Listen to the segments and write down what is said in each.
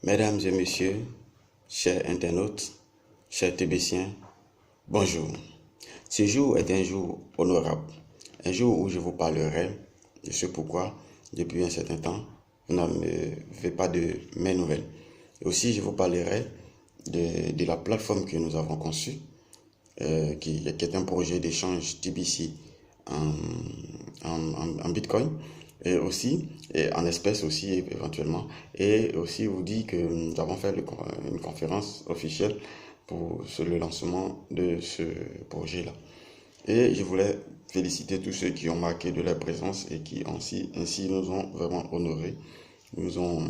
Mesdames et messieurs, chers internautes, chers Tébétiens, bonjour. Ce jour est un jour honorable, un jour où je vous parlerai de ce pourquoi, depuis un certain temps, vous n'avez pas de mes nouvelles. Et aussi, je vous parlerai de la plateforme que nous avons conçue, qui est un projet d'échange TBC en Bitcoin et aussi en espèces aussi éventuellement, et aussi vous dit que nous avons fait une conférence officielle pour le lancement de ce projet là, et je voulais féliciter tous ceux qui ont marqué de leur présence et qui ainsi nous ont vraiment honorés, nous ont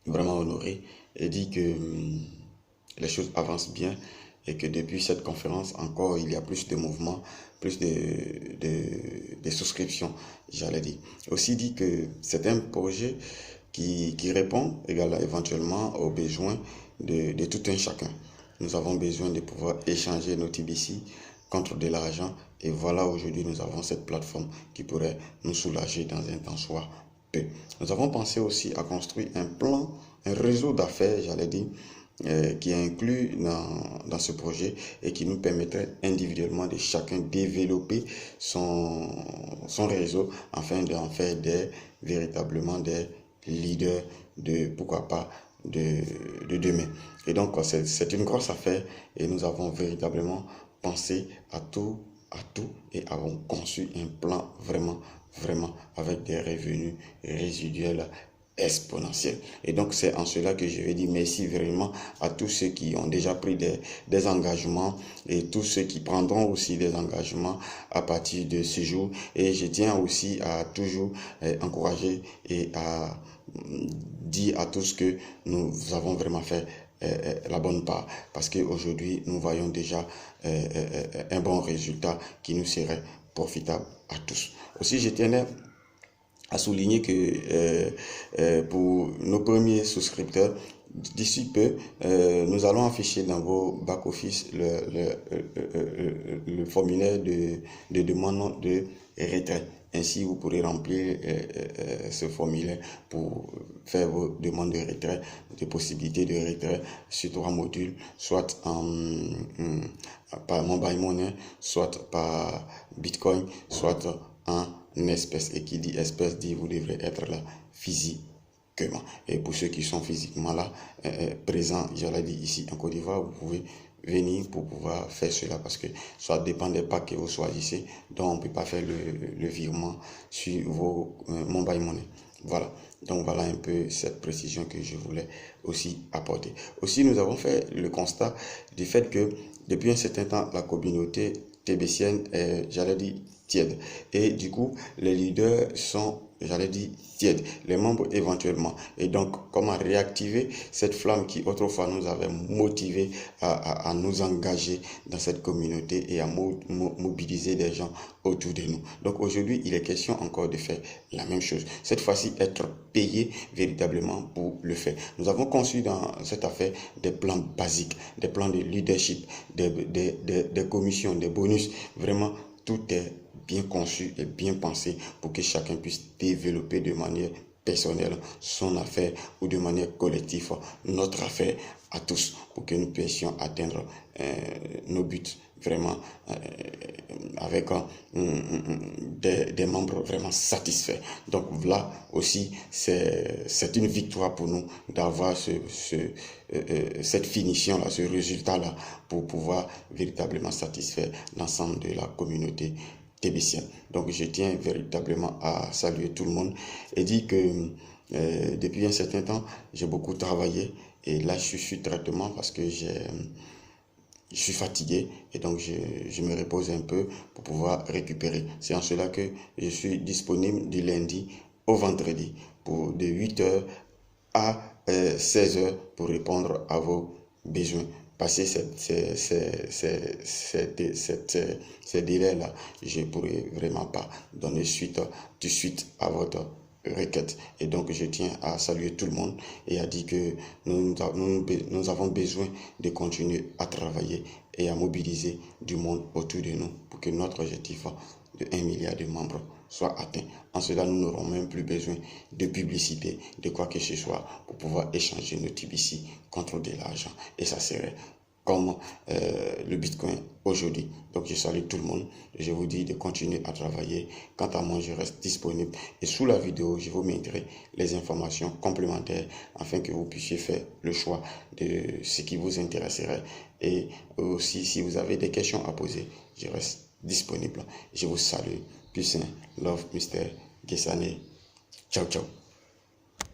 vraiment honorés, et dit que les choses avancent bien et que depuis cette conférence encore il y a plus de mouvements, plus de souscriptions, j'allais dire. Aussi dit que c'est un projet qui répond éventuellement aux besoins de tout un chacun. Nous avons besoin de pouvoir échanger nos TBC contre de l'argent, et voilà, aujourd'hui nous avons cette plateforme qui pourrait nous soulager dans un temps soit peu. Nous avons pensé aussi à construire un réseau d'affaires, j'allais dire, qui est inclus dans ce projet et qui nous permettrait individuellement de chacun développer son réseau afin d'en faire véritablement des leaders de, pourquoi pas, de demain. Et donc, c'est une grosse affaire et nous avons véritablement pensé à tout et avons conçu un plan vraiment avec des revenus résiduels exponentielle. Et donc c'est en cela que je vais dire merci vraiment à tous ceux qui ont déjà pris des engagements et tous ceux qui prendront aussi des engagements à partir de ce jour. Et je tiens aussi à toujours encourager et à dire à tous que nous avons vraiment fait la bonne part, parce qu'aujourd'hui nous voyons déjà un bon résultat qui nous serait profitable à tous. Aussi, je tiens à souligner que pour nos premiers souscripteurs, d'ici peu, nous allons afficher dans vos back-office le formulaire de demande de retrait. Ainsi, vous pourrez remplir ce formulaire pour faire vos demandes de retrait, des possibilités de retrait sur 3 modules, soit par mobile money, soit par Bitcoin, soit en espèce. Et qui dit espèce dit vous devrez être là physiquement. Et pour ceux qui sont physiquement là, présents, j'allais dire ici en Côte d'Ivoire, vous pouvez venir pour pouvoir faire cela, parce que ça dépend des packs que vous choisissez, donc on ne peut pas faire le virement sur vos mobile money. Voilà, donc voilà un peu cette précision que je voulais aussi apporter. Aussi, nous avons fait le constat du fait que depuis un certain temps, la communauté tébétienne est, j'allais dire, tiède. Et du coup, les leaders sont, j'allais dire, tièdes, les membres éventuellement. Et donc, comment réactiver cette flamme qui autrefois nous avait motivés à nous engager dans cette communauté et à mobiliser des gens autour de nous. Donc aujourd'hui, il est question encore de faire la même chose. Cette fois-ci, être payé véritablement pour le faire. Nous avons conçu dans cette affaire des plans basiques, des plans de leadership, des commissions, des bonus. Vraiment, tout est bien conçu et bien pensé pour que chacun puisse développer de manière personnelle son affaire ou de manière collective notre affaire à tous, pour que nous puissions atteindre nos buts vraiment avec des membres vraiment satisfaits. Donc là aussi, c'est une victoire pour nous d'avoir cette finition-là, ce résultat-là, pour pouvoir véritablement satisfaire l'ensemble de la communauté tébétienne. Donc je tiens véritablement à saluer tout le monde et dire que depuis un certain temps, j'ai beaucoup travaillé et là je suis traitement parce que je suis fatigué et donc je me repose un peu pour pouvoir récupérer. C'est en cela que je suis disponible du lundi au vendredi pour de 8h à 16h pour répondre à vos besoins. Passer ces délais-là, je ne pourrais vraiment pas donner suite tout de suite à votre requête. Et donc, je tiens à saluer tout le monde et à dire que nous avons besoin de continuer à travailler et à mobiliser du monde autour de nous pour que notre objectif de 1 milliard de membres soit atteint. En cela, nous n'aurons même plus besoin de publicité, de quoi que ce soit, pour pouvoir échanger nos TBC contre de l'argent. Et ça serait comme le Bitcoin aujourd'hui. Donc, je salue tout le monde. Je vous dis de continuer à travailler. Quant à moi, je reste disponible. Et sous la vidéo, je vous mettrai les informations complémentaires afin que vous puissiez faire le choix de ce qui vous intéresserait. Et aussi, si vous avez des questions à poser, je reste disponible. Je vous salue. Peace and love, Mr. Gesane. Ciao, ciao.